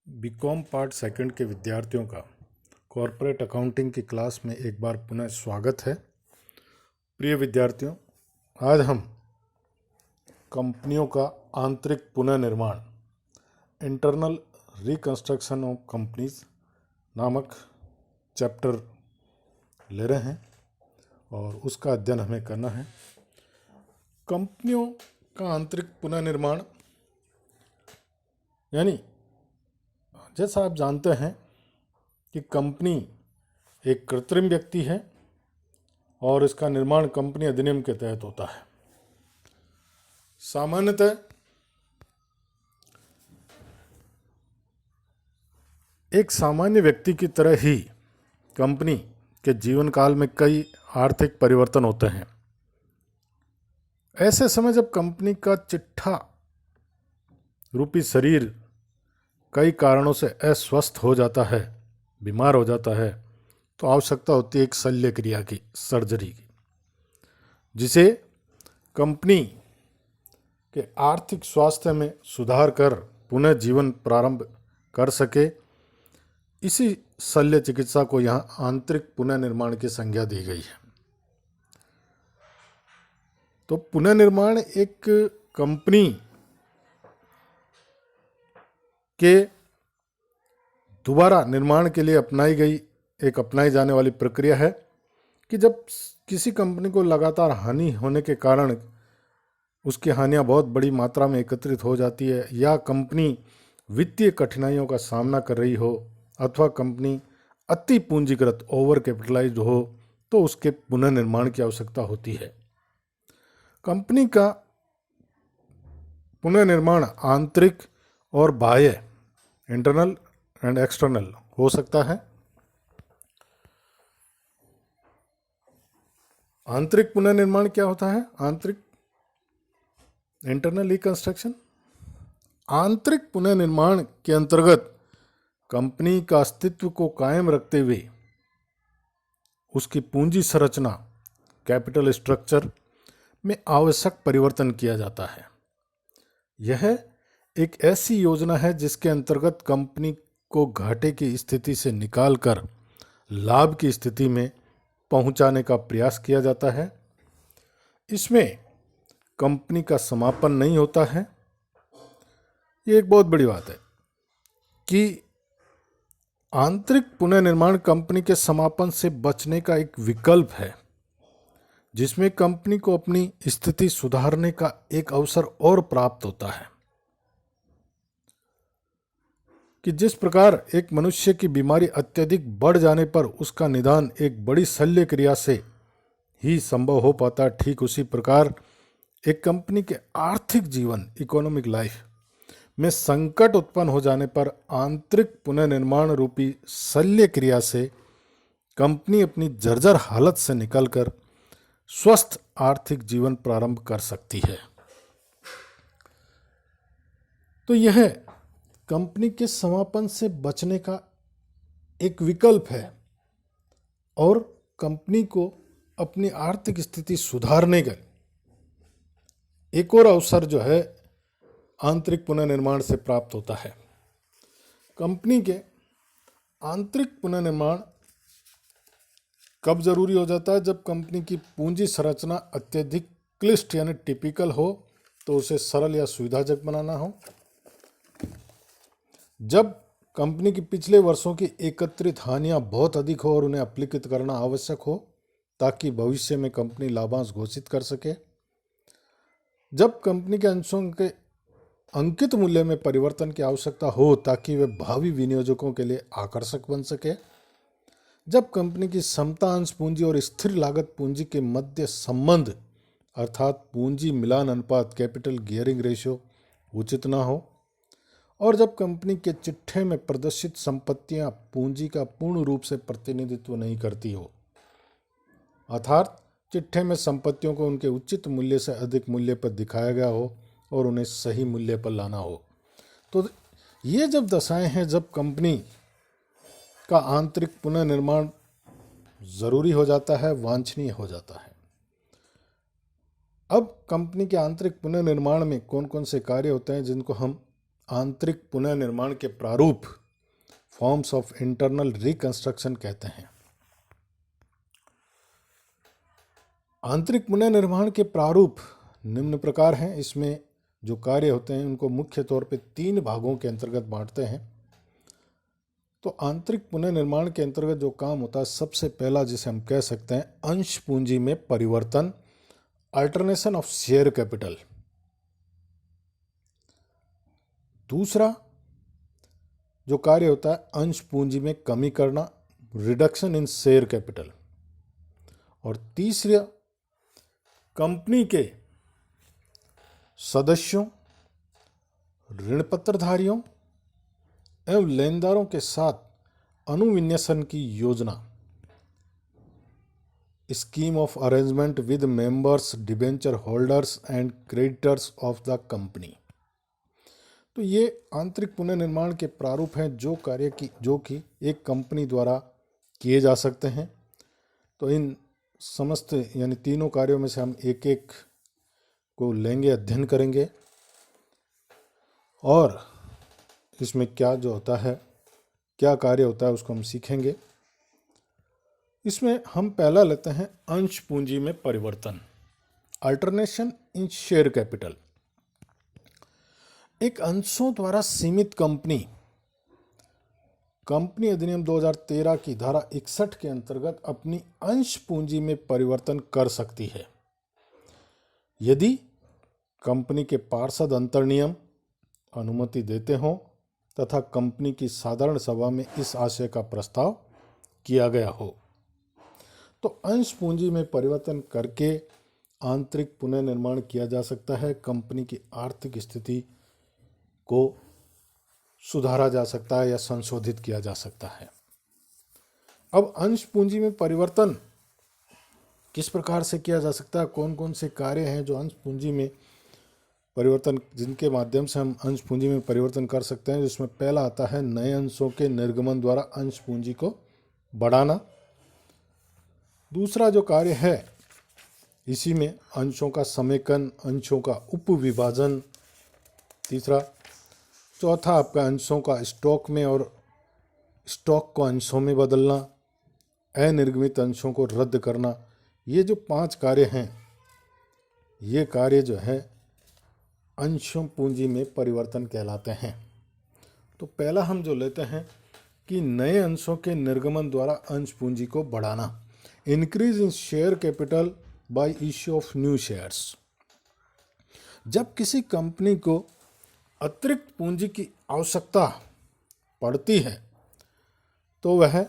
BCom part second के विद्यार्थियों का कॉर्पोरेट अकाउंटिंग की क्लास में एक बार पुनः स्वागत है। प्रिय विद्यार्थियों, आज हम कंपनियों का आंतरिक पुनर्निर्माण इंटरनल रिकंस्ट्रक्शन ऑफ कंपनीज नामक चैप्टर ले रहे हैं और उसका अध्ययन हमें करना है। कंपनियों का आंतरिक पुनर्निर्माण यानी जैसा आप जानते हैं कि कंपनी एक कृत्रिम व्यक्ति है और इसका निर्माण कंपनी अधिनियम के तहत होता है। सामान्यतः एक सामान्य व्यक्ति की तरह ही कंपनी के जीवन काल में कई आर्थिक परिवर्तन होते हैं। ऐसे समय जब कंपनी का चिट्ठा रूपी शरीर कई कारणों से अस्वस्थ हो जाता है, बीमार हो जाता है, तो आवश्यकता होती है एक शल्य क्रिया की, सर्जरी की, जिसे कंपनी के आर्थिक स्वास्थ्य में सुधार कर पुनः जीवन प्रारंभ कर सके। इसी शल्य चिकित्सा को यहाँ आंतरिक पुनर्निर्माण की संज्ञा दी गई है। तो पुनर्निर्माण एक कंपनी के दोबारा निर्माण के लिए अपनाई जाने वाली प्रक्रिया है कि जब किसी कंपनी को लगातार हानि होने के कारण उसकी हानियां बहुत बड़ी मात्रा में एकत्रित हो जाती है, या कंपनी वित्तीय कठिनाइयों का सामना कर रही हो, अथवा कंपनी अति पूंजीकृत ओवर कैपिटलाइज्ड हो, तो उसके पुनर्निर्माण की आवश्यकता होती है। कंपनी का पुनर्निर्माण आंतरिक और बाह्य, इंटरनल एंड एक्सटर्नल हो सकता है। आंतरिक पुनर्निर्माण क्या होता है? Internal reconstruction. आंतरिक पुनर्निर्माण के अंतर्गत कंपनी का अस्तित्व को कायम रखते हुए उसकी पूंजी संरचना, कैपिटल स्ट्रक्चर में आवश्यक परिवर्तन किया जाता है। यह एक ऐसी योजना है जिसके अंतर्गत कंपनी को घाटे की स्थिति से निकालकर लाभ की स्थिति में पहुंचाने का प्रयास किया जाता है। इसमें कंपनी का समापन नहीं होता है। ये एक बहुत बड़ी बात है कि आंतरिक पुनर्निर्माण कंपनी के समापन से बचने का एक विकल्प है, जिसमें कंपनी को अपनी स्थिति सुधारने का एक अवसर और प्राप्त होता है। कि जिस प्रकार एक मनुष्य की बीमारी अत्यधिक बढ़ जाने पर उसका निदान एक बड़ी शल्य क्रिया से ही संभव हो पाता, ठीक उसी प्रकार एक कंपनी के आर्थिक जीवन, इकोनॉमिक लाइफ में संकट उत्पन्न हो जाने पर आंतरिक पुनर्निर्माण रूपी शल्य क्रिया से कंपनी अपनी जर्जर हालत से निकलकर स्वस्थ आर्थिक जीवन प्रारंभ कर सकती है। तो यह कंपनी के समापन से बचने का एक विकल्प है और कंपनी को अपनी आर्थिक स्थिति सुधारने का एक और अवसर जो है आंतरिक पुनर्निर्माण से प्राप्त होता है। कंपनी के आंतरिक पुनर्निर्माण कब जरूरी हो जाता है? जब कंपनी की पूंजी संरचना अत्यधिक क्लिष्ट यानी टिपिकल हो, तो उसे सरल या सुविधाजनक बनाना हो। जब कंपनी की पिछले वर्षों की एकत्रित हानियां बहुत अधिक हो और उन्हें अपलिखित करना आवश्यक हो, ताकि भविष्य में कंपनी लाभांश घोषित कर सके। जब कंपनी के अंशों के अंकित मूल्य में परिवर्तन की आवश्यकता हो, ताकि वे भावी विनियोजकों के लिए आकर्षक बन सके। जब कंपनी की समता अंश पूंजी और स्थिर लागत पूंजी के मध्य संबंध अर्थात पूंजी मिलान अनुपात, कैपिटल गियरिंग रेशियो उचित ना हो, और जब कंपनी के चिट्ठे में प्रदर्शित संपत्तियां पूंजी का पूर्ण रूप से प्रतिनिधित्व नहीं करती हो, अर्थात चिट्ठे में संपत्तियों को उनके उचित मूल्य से अधिक मूल्य पर दिखाया गया हो और उन्हें सही मूल्य पर लाना हो। तो ये जब दशाएं हैं जब कंपनी का आंतरिक पुनर्निर्माण जरूरी हो जाता है, वांछनीय हो जाता है। अब कंपनी के आंतरिक पुनर्निर्माण में कौन कौन से कार्य होते हैं जिनको हम आंतरिक पुनर्निर्माण के प्रारूप फॉर्म्स ऑफ इंटरनल रिकंस्ट्रक्शन कहते हैं। आंतरिक पुनर्निर्माण के प्रारूप निम्न प्रकार हैं। इसमें जो कार्य होते हैं उनको मुख्य तौर पे 3 भागों के अंतर्गत बांटते हैं। तो आंतरिक पुनर्निर्माण के अंतर्गत जो काम होता है, सबसे पहला जिसे हम कह सकते हैं अंश पूंजी में परिवर्तन, अल्टरनेशन ऑफ शेयर कैपिटल। दूसरा जो कार्य होता है अंश पूंजी में कमी करना, रिडक्शन इन शेयर कैपिटल। और तीसरा कंपनी के सदस्यों, ऋण पत्रधारियों एवं लेनदारों के साथ अनुविन्यासन की योजना, scheme of arrangement with members, debenture holders and creditors of the company. तो ये आंतरिक पुनर्निर्माण के प्रारूप हैं जो कि एक कंपनी द्वारा किए जा सकते हैं। तो इन समस्त यानी तीनों कार्यों में से हम एक एक को लेंगे, अध्ययन करेंगे और इसमें क्या जो होता है, क्या कार्य होता है उसको हम सीखेंगे। इसमें हम पहला लेते हैं अंश पूंजी में परिवर्तन, अल्टरनेशन इन शेयर कैपिटल। एक अंशों द्वारा सीमित कंपनी अधिनियम 2013 की धारा 61 के अंतर्गत अपनी अंश पूंजी में परिवर्तन कर सकती है यदि कंपनी के पार्षद अंतर्नियम अनुमति देते हों तथा कंपनी की साधारण सभा में इस आशय का प्रस्ताव किया गया हो। तो अंश पूंजी में परिवर्तन करके आंतरिक पुनर्निर्माण किया जा सकता है, कंपनी की आर्थिक स्थिति को सुधारा जा सकता है या संशोधित किया जा सकता है। अब अंश पूंजी में परिवर्तन किस प्रकार से किया जा सकता है, कौन कौन से कार्य हैं जो अंश पूंजी में परिवर्तन, जिनके माध्यम से हम अंश पूंजी में परिवर्तन कर सकते हैं। जिसमें पहला आता है नए अंशों के निर्गमन द्वारा अंश पूंजी को बढ़ाना। दूसरा जो कार्य है इसी में अंशों का समेकन, अंशों का उपविभाजन। तीसरा, चौथा आपका अंशों का स्टॉक में और स्टॉक को अंशों में बदलना, अनिर्गमित अंशों को रद्द करना। ये जो 5 कार्य हैं, ये कार्य जो है अंशों पूंजी में परिवर्तन कहलाते हैं। तो पहला हम जो लेते हैं कि नए अंशों के निर्गमन द्वारा अंश पूंजी को बढ़ाना, increase in share capital by issue of new shares. जब किसी कंपनी को अतिरिक्त पूंजी की आवश्यकता पड़ती है तो वह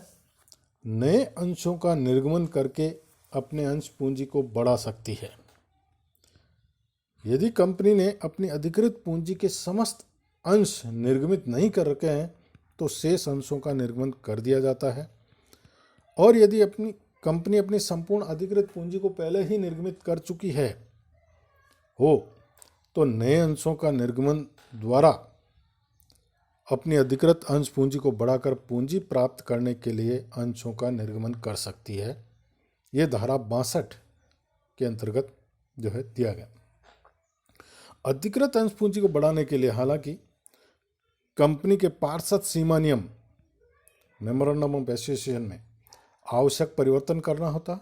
नए अंशों का निर्गमन करके अपने अंश पूंजी को बढ़ा सकती है। यदि कंपनी ने अपनी अधिकृत पूंजी के समस्त अंश निर्गमित नहीं कर रखे हैं तो शेष अंशों का निर्गमन कर दिया जाता है। और यदि कंपनी अपनी संपूर्ण अधिकृत पूंजी को पहले ही निर्गमित कर चुकी है तो नए अंशों का निर्गमन द्वारा अपनी अधिकृत अंश पूंजी को बढ़ाकर पूंजी प्राप्त करने के लिए अंशों का निर्गमन कर सकती है। ये धारा 62 के अंतर्गत जो है दिया गया। अधिकृत अंश पूंजी को बढ़ाने के लिए हालांकि कंपनी के पार्षद सीमा नियम, मेमोरेंडम ऑफ एसोसिएशन में आवश्यक परिवर्तन करना होता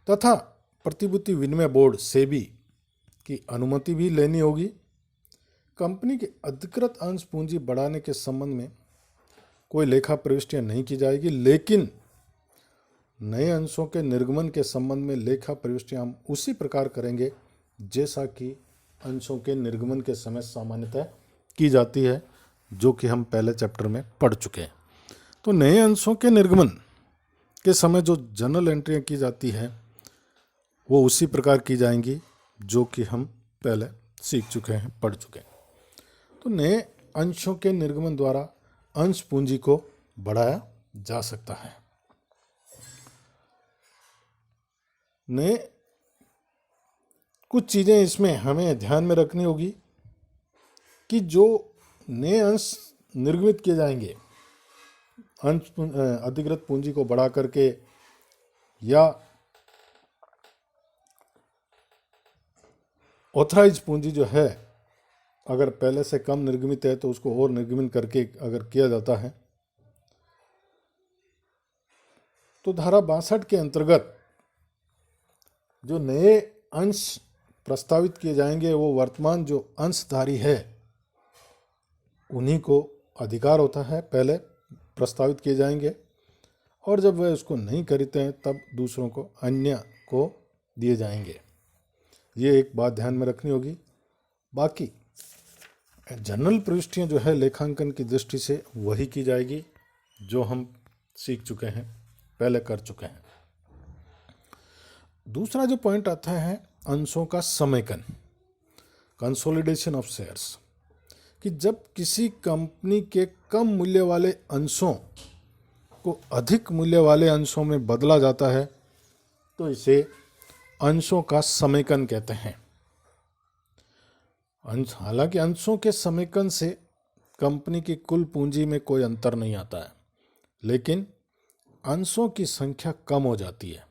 तथा प्रतिभूति विनिमय बोर्ड सेबी की अनुमति भी लेनी होगी। कंपनी के अधिकृत अंश पूंजी बढ़ाने के संबंध में कोई लेखा प्रविष्टियां नहीं की जाएगी, लेकिन नए अंशों के निर्गमन के संबंध में लेखा प्रविष्टियां हम उसी प्रकार करेंगे जैसा कि अंशों के निर्गमन के समय सामान्यतः की जाती है, जो कि हम पहले चैप्टर में पढ़ चुके हैं। तो नए अंशों के निर्गमन के समय जो जर्नल एंट्रियां की जाती है वो उसी प्रकार की जाएंगी जो कि हम पहले सीख चुके हैं, पढ़ चुके हैं। तो नए अंशों के निर्गमन द्वारा अंश पूंजी को बढ़ाया जा सकता है। नए कुछ चीज़ें इसमें हमें ध्यान में रखनी होगी कि जो नए अंश निर्गमित किए जाएंगे अंश अधिकृत पूंजी को बढ़ा करके या ऑथराइज पूंजी जो है अगर पहले से कम निर्गमित है तो उसको और निर्गमित करके अगर किया जाता है तो धारा 62 के अंतर्गत जो नए अंश प्रस्तावित किए जाएंगे वो वर्तमान जो अंशधारी है उन्हीं को अधिकार होता है, पहले प्रस्तावित किए जाएंगे, और जब वह उसको नहीं खरीदते हैं तब दूसरों को, अन्य को दिए जाएंगे। ये एक बात ध्यान में रखनी होगी। बाकी जनरल प्रविष्टियाँ जो है लेखांकन की दृष्टि से वही की जाएगी जो हम सीख चुके हैं, पहले कर चुके हैं। दूसरा जो पॉइंट आता है अंशों का समेकन, कंसोलिडेशन ऑफ शेयर्स, कि जब किसी कंपनी के कम मूल्य वाले अंशों को अधिक मूल्य वाले अंशों में बदला जाता है तो इसे अंशों का समेकन कहते हैं। हालांकि अंशों के समेकन से कंपनी की कुल पूंजी में कोई अंतर नहीं आता है, लेकिन अंशों की संख्या कम हो जाती है।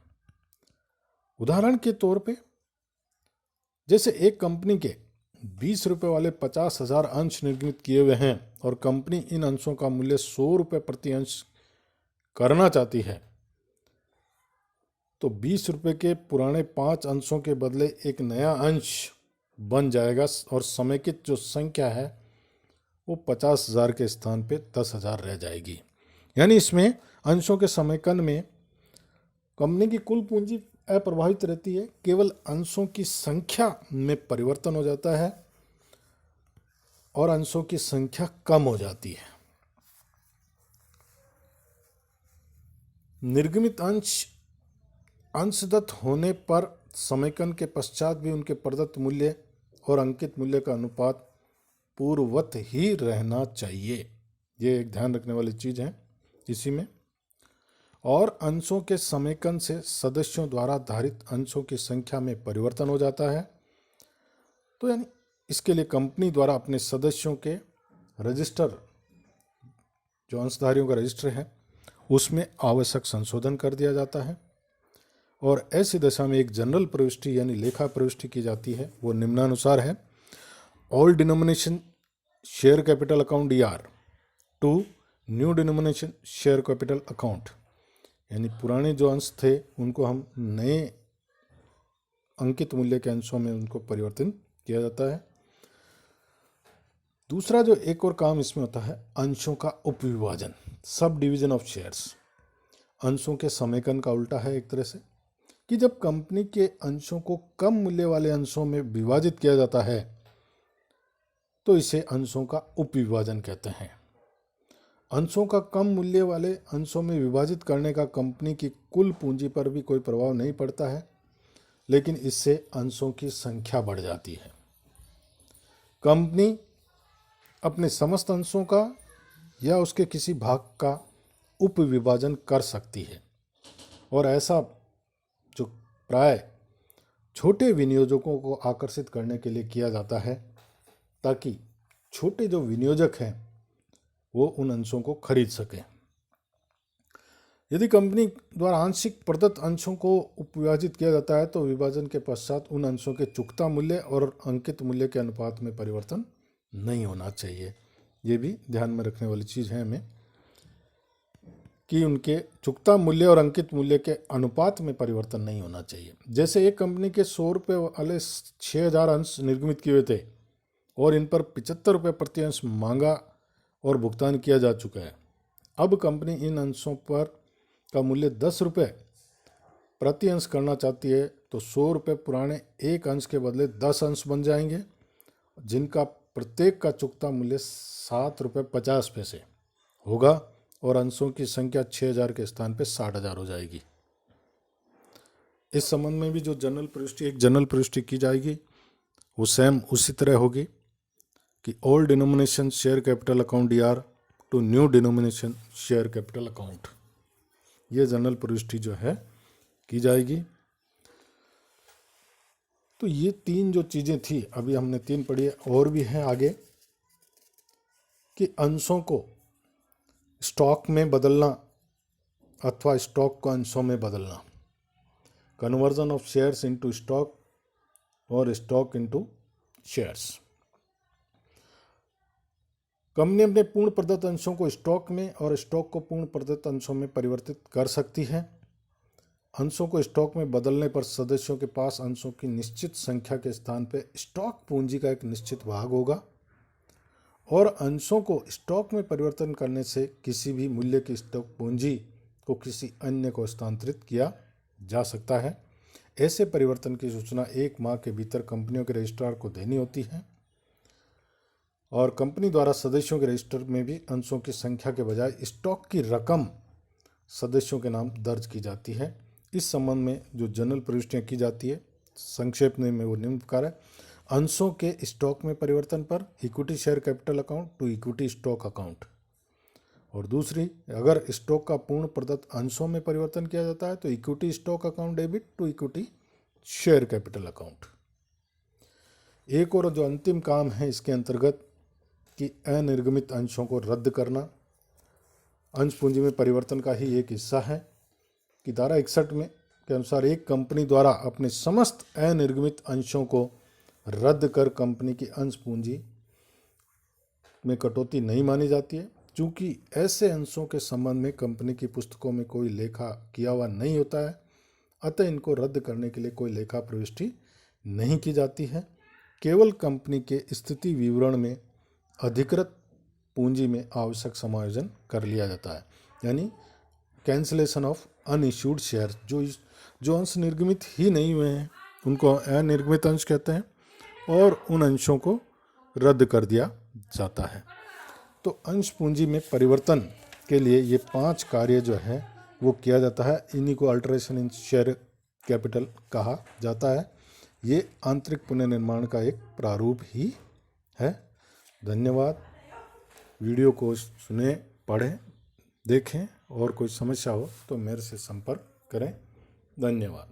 उदाहरण के तौर पे जैसे एक कंपनी के 20 रुपये वाले 50,000 अंश निर्मित किए हुए हैं और कंपनी इन अंशों का मूल्य 100 रुपये प्रति अंश करना चाहती है, तो 20 रुपये के पुराने 5 अंशों के बदले एक नया अंश बन जाएगा और समेकित जो संख्या है वो 50,000 के स्थान पे 10,000 रह जाएगी। यानी इसमें अंशों के समेकन में कंपनी की कुल पूंजी अप्रभावित रहती है, केवल अंशों की संख्या में परिवर्तन हो जाता है और अंशों की संख्या कम हो जाती है। निर्गमित अंश अंशदत्त होने पर समेकन के पश्चात भी उनके प्रदत्त मूल्य और अंकित मूल्य का अनुपात पूर्ववत ही रहना चाहिए। ये एक ध्यान रखने वाली चीज है इसी में। और अंशों के समेकन से सदस्यों द्वारा धारित अंशों की संख्या में परिवर्तन हो जाता है, तो यानी इसके लिए कंपनी द्वारा अपने सदस्यों के रजिस्टर, जो अंशधारियों का रजिस्टर है, उसमें आवश्यक संशोधन कर दिया जाता है। और ऐसी दशा में एक जनरल प्रविष्टि यानी लेखा प्रविष्टि की जाती है। वो निम्नानुसार है: all denomination share capital account DR to new denomination share capital account, यानी पुराने जो अंश थे उनको हम नए अंकित मूल्य के अंशों में उनको परिवर्तन किया जाता है। दूसरा जो एक और काम इसमें होता है अंशों का उपविभाजन, सब डिवीजन ऑफ शेयर्स। अंशों के समेकन का उल्टा है एक तरह से, कि जब कंपनी के अंशों को कम मूल्य वाले अंशों में विभाजित किया जाता है तो इसे अंशों का उपविभाजन कहते हैं। अंशों का कम मूल्य वाले अंशों में विभाजित करने का कंपनी की कुल पूंजी पर भी कोई प्रभाव नहीं पड़ता है, लेकिन इससे अंशों की संख्या बढ़ जाती है। कंपनी अपने समस्त अंशों का या उसके किसी भाग का उपविभाजन कर सकती है, और ऐसा जो प्राय छोटे विनियोजकों को आकर्षित करने के लिए किया जाता है, ताकि छोटे जो विनियोजक हैं वो उन अंशों को खरीद सकें। यदि कंपनी द्वारा आंशिक प्रदत्त अंशों को उपविभाजित किया जाता है तो विभाजन के पश्चात उन अंशों के चुकता मूल्य और अंकित मूल्य के अनुपात में परिवर्तन नहीं होना चाहिए। ये भी ध्यान में रखने वाली चीज़ है हमें, कि उनके चुकता मूल्य और अंकित मूल्य के अनुपात में परिवर्तन नहीं होना चाहिए। जैसे एक कंपनी के 100 रुपये वाले 6,000 अंश निर्गमित किए हुए थे और इन पर 75 रुपये प्रति अंश मांगा और भुगतान किया जा चुका है। अब कंपनी इन अंशों पर का मूल्य 10 रुपये प्रति अंश करना चाहती है, तो 100 रुपये पुराने एक अंश के बदले 10 अंश बन जाएंगे, जिनका प्रत्येक का चुकता मूल्य 7 रुपये 50 पैसे होगा और अंशों की संख्या 6,000 के स्थान पे 60,000 हो जाएगी। इस संबंध में भी जो जनरल प्रविष्टि की जाएगी वो सेम उसी तरह होगी कि all denomination share capital account DR to new denomination share capital account, ये जनरल प्रविष्टि जो है की जाएगी। तो ये 3 जो चीज़ें थी, अभी हमने 3 पढ़ी है, और भी हैं आगे, कि अंशों को स्टॉक में बदलना अथवा स्टॉक को अंशों में बदलना, conversion of shares into stock और स्टॉक इनटू शेयर्स। कंपनी अपने पूर्ण प्रदत्त अंशों को स्टॉक में और स्टॉक को पूर्ण प्रदत्त अंशों में परिवर्तित कर सकती है। अंशों को स्टॉक में बदलने पर सदस्यों के पास अंशों की निश्चित संख्या के स्थान पर स्टॉक पूंजी का एक निश्चित भाग होगा और अंशों को स्टॉक में परिवर्तन करने से किसी भी मूल्य की स्टॉक पूंजी को किसी अन्य को स्थानांतरित किया जा सकता है। ऐसे परिवर्तन की सूचना 1 माह के भीतर कंपनियों के रजिस्ट्रार को देनी होती है और कंपनी द्वारा सदस्यों के रजिस्टर में भी अंशों की संख्या के बजाय स्टॉक की रकम सदस्यों के नाम दर्ज की जाती है। इस संबंध में जो जनरल प्रविष्टियाँ की जाती है संक्षेप में वो निम्न प्रकार है। अंशों के स्टॉक में परिवर्तन पर equity share capital account to equity stock account, और दूसरी, अगर स्टॉक का पूर्ण प्रदत्त अंशों में परिवर्तन किया जाता है तो equity stock account debit to equity share capital account. एक और जो अंतिम काम है इसके अंतर्गत कि अनिर्गमित अंशों को रद्द करना अंश पूंजी में परिवर्तन का ही एक हिस्सा है कि धारा 61 में के अनुसार एक कंपनी द्वारा अपने समस्त अनिर्गमित अंशों को रद्द कर कंपनी की अंश पूंजी में कटौती नहीं मानी जाती है। चूंकि ऐसे अंशों के संबंध में कंपनी की पुस्तकों में कोई लेखा किया हुआ नहीं होता है, अतः इनको रद्द करने के लिए कोई लेखा प्रविष्टि नहीं की जाती है। केवल कंपनी के स्थिति विवरण में अधिकृत पूंजी में आवश्यक समायोजन कर लिया जाता है, यानी कैंसिलेशन ऑफ अनइश्यूड शेयर। जो अंश निर्गमित ही नहीं हुए हैं उनको अनिर्गमित अंश कहते हैं और उन अंशों को रद्द कर दिया जाता है। तो अंश पूंजी में परिवर्तन के लिए ये 5 कार्य जो है वो किया जाता है। इन्हीं को अल्टरेशन इन शेयर कैपिटल कहा जाता है। ये आंतरिक पुनर्निर्माण का एक प्रारूप ही है। धन्यवाद। वीडियो को सुने, पढ़ें, देखें और कोई समस्या हो तो मेरे से संपर्क करें। धन्यवाद।